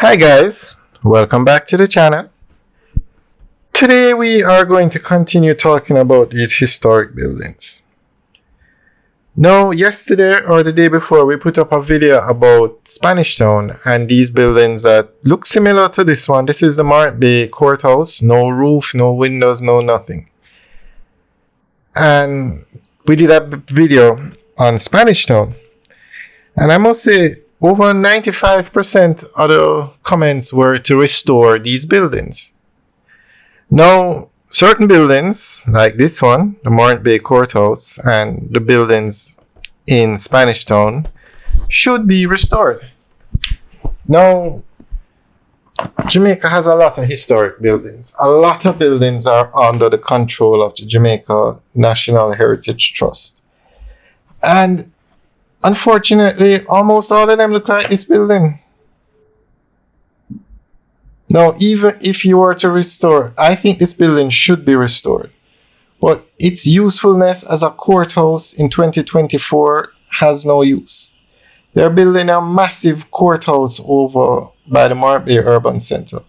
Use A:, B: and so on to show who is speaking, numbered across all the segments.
A: Hi guys, welcome back to the channel. Today we are going to continue talking about these historic buildings. Now, yesterday or the day before, we put up a video about Spanish Town and these buildings that look similar to this one. This is the Mark Bay Courthouse, no roof, no windows, no nothing. And we did a video on Spanish Town. And I must say, over 95% of the comments were to restore these buildings. Now, certain buildings, like this one, the Mark Bay Courthouse, and the buildings in Spanish Town, should be restored. Now, Jamaica has a lot of historic buildings. A lot of buildings are under the control of the Jamaica National Heritage Trust. And unfortunately, almost all of them look like this building. Now, even if you were to restore, I think this building should be restored. But its usefulness as a courthouse in 2024 has no use. They're building a massive courthouse over by the Mark Bay Urban Center,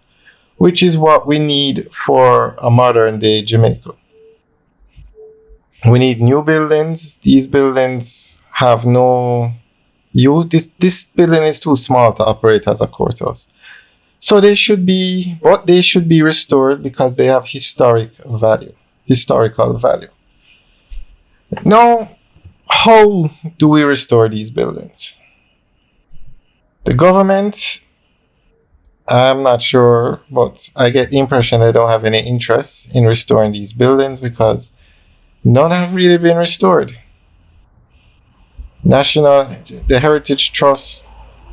A: which is what we need for a modern day Jamaica. We need new buildings. These buildings have no use. This building is too small to operate as a courthouse. So they should be restored because they have historical value. Now, how do we restore these buildings? The government, I'm not sure, but I get the impression they don't have any interest in restoring these buildings because none have really been restored. The Heritage Trust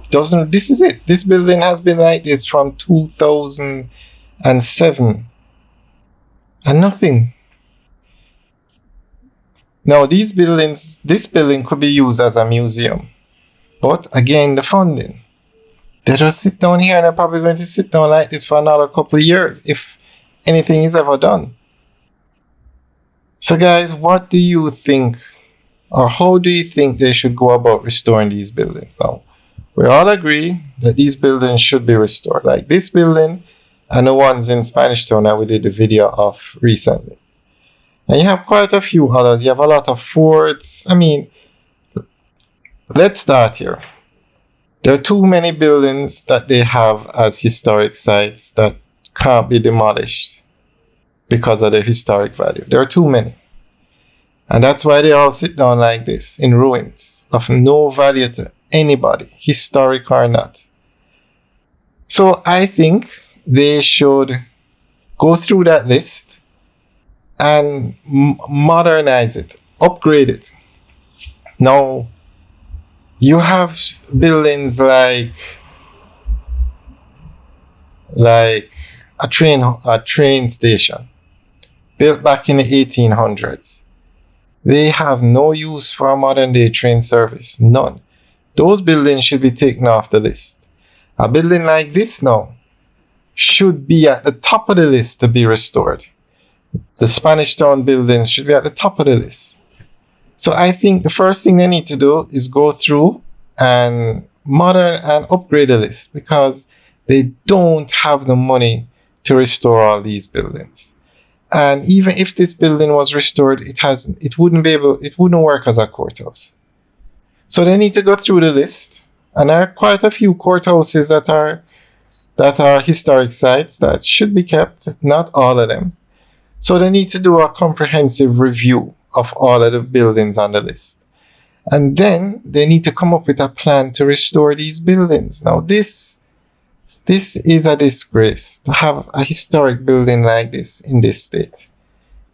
A: doesn't. This is it. This building has been like this from 2007 and nothing. Now this building could be used as a museum, but again, the funding. They just sit down here and they're probably going to sit down like this for another couple of years if anything is ever done. So guys, what do you think, or how do you think they should go about restoring these buildings? Now, we all agree that these buildings should be restored, like this building and the ones in Spanish Town that we did a video of recently. And you have quite a few others. You have a lot of forts. I mean, let's start here. There are too many buildings that they have as historic sites that can't be demolished because of their historic value. There are too many. And that's why they all sit down like this, in ruins, of no value to anybody, historic or not. So I think they should go through that list and modernize it, upgrade it. Now, you have buildings like a train station built back in the 1800s. They have no use for a modern day train service, none. Those buildings should be taken off the list. A building like this now should be at the top of the list to be restored. The Spanish Town buildings should be at the top of the list. So I think the first thing they need to do is go through and upgrade the list because they don't have the money to restore all these buildings. And even if this building was restored, it wouldn't work as a courthouse. So they need to go through the list, and there are quite a few courthouses that are historic sites that should be kept, not all of them. So they need to do a comprehensive review of all of the buildings on the list. And then they need to come up with a plan to restore these buildings. Now this is a disgrace to have a historic building like this in this state.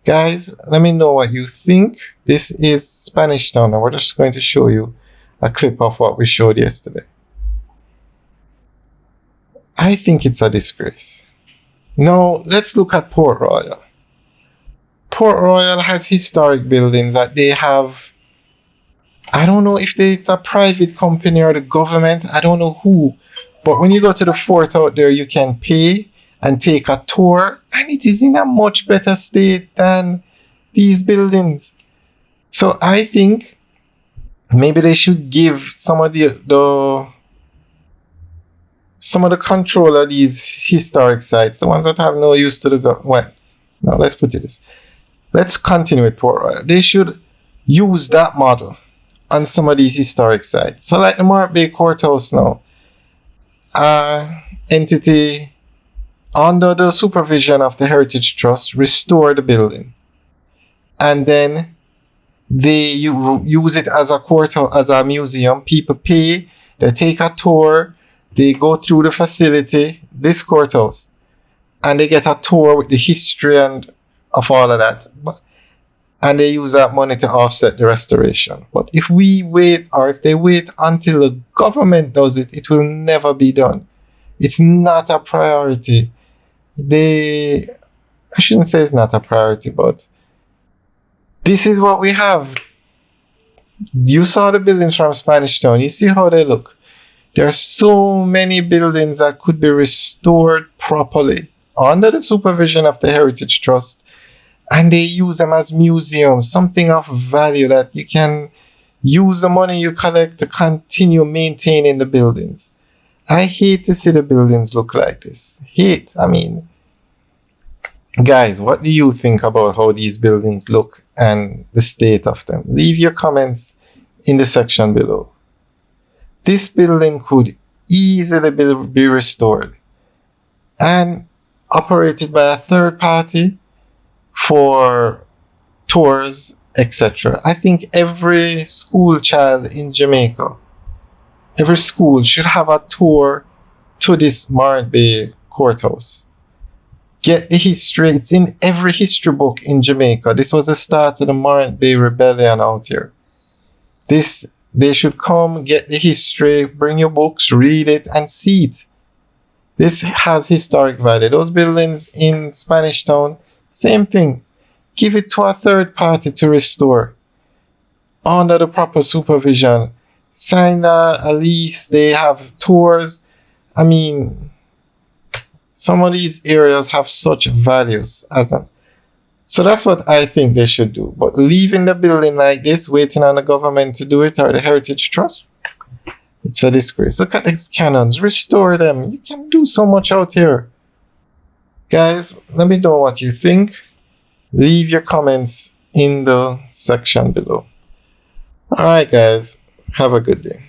A: Guys, let me know what you think. This is Spanish Town, and we're just going to show you a clip of what we showed yesterday. I think it's a disgrace. Now, let's look at Port Royal. Port Royal has historic buildings that they have. I don't know if it's a private company or the government. I don't know who. But when you go to the fort out there, you can pay and take a tour, and it is in a much better state than these buildings. So I think maybe they should give some of the some of the control of these historic sites, the ones that have no use to the government. Well, no, let's put it this. Let's continue with Port Royal. They should use that model on some of these historic sites. So like the Mark Bay Courthouse now, entity under the supervision of the Heritage Trust restore the building. And then they use it as a courthouse, as a museum. People pay, they take a tour, they go through the facility, this courthouse, and they get a tour with the history and of all of that. And they use that money to offset the restoration. But if we wait, or if they wait until the government does it, it will never be done. It's not a priority. I shouldn't say it's not a priority, but this is what we have. You saw the buildings from Spanish Town. You see how they look. There are so many buildings that could be restored properly under the supervision of the Heritage Trust, and they use them as museums, something of value that you can use the money you collect to continue maintaining the buildings. I hate to see the buildings look like this. Guys, what do you think about how these buildings look and the state of them? Leave your comments in the section below. This building could easily be restored and operated by a third party for tours, etc. I think every school child in Jamaica, every school should have a tour to this Mark Bay Courthouse. Get the history. It's in every history book in Jamaica. This was the start of the Mark Bay Rebellion out here. They should come, get the history, bring your books, read it, and see it. This has historic value. Those buildings in Spanish Town, same thing. Give it to a third party to restore under the proper supervision. Sign a lease. They have tours. Some of these areas have such values so that's what I think they should do. But leaving the building like this, waiting on the government to do it, or the Heritage Trust, it's a disgrace. Look at these cannons, restore them. You can do so much out here. Guys, let me know what you think. Leave your comments in the section below. Alright guys, have a good day.